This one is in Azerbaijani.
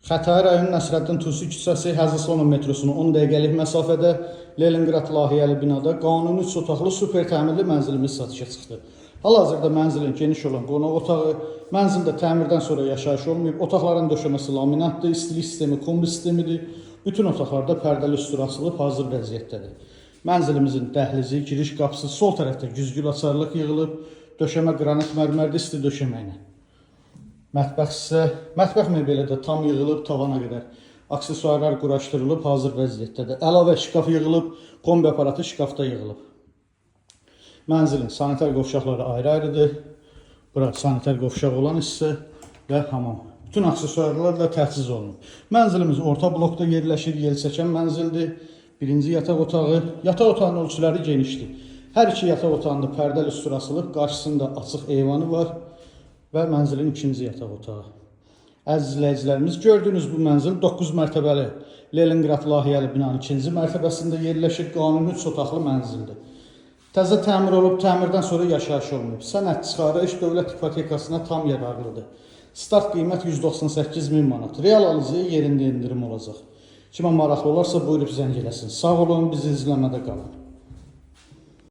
Xətai rayon Nəsrəddin Tusi küçəsi Həzrət Salman metrosuna 10 dəqiqəlik məsafədə Leningrad layihəli binada qanuni 3 otaqlı super təmirli mənzilimiz satışa çıxdı. Hal-hazırda mənzilin geniş olan qonaq otağı, mənzildə təmirdən sonra yaşayış olmayıb, otaqların döşəməsi laminatdır, istilik sistemi kombi sistemidir. Bütün otaqlarda pərdəli üstü asılıb hazır vəziyyətdədir. Mənzilimizin dəhlizi, giriş qapısı sol tərəfdə güzgül açarlıq yığılıb, döşəmə qranit mərmərdə isti döşəməklə. Mətbəx mebeli də tam yığılıb tavana qədər. Aksesuarlar quraşdırılıb hazır vəziyyətdədir. Əlavə şkaf yığılıb, kombi aparatı şkafda yığılıb. Mənzilin sanitar qovşaqları ayrı-ayrıdır. Bura sanitar qovşaq olan hissə və hamam. Bütün aksesuarlarla təchiz olunub. Mənzilimiz orta blokda yerləşir, yelçəkən mənzildir. Birinci yataq otağı. Yataq otağının ölçüləri genişdir. Hər iki yataq otağında pərdəli üstü asılıb, qarşısında açıq eyvanı var və mənzilin ikinci yataq otağı. Əziz izləyicilərimiz, gördüyünüz bu mənzil 9 mərtəbəli Leningrad layihəli binanın ikinci mərtəbəsində yerləşir, qanuni 3 otaqlı mənzildir. Təzə təmir olub, təmirdən sonra yaşayış olmayıb. Sənəd çıxarış dövlət ipotekasına tam yararlıdır. Start qiymət 198.000 manat. Real alıcıya yerində indirim olacaq. Kimə maraqlı olarsa buyurub zəng eləsin. Sağ olun, bizi izləmədə qalın.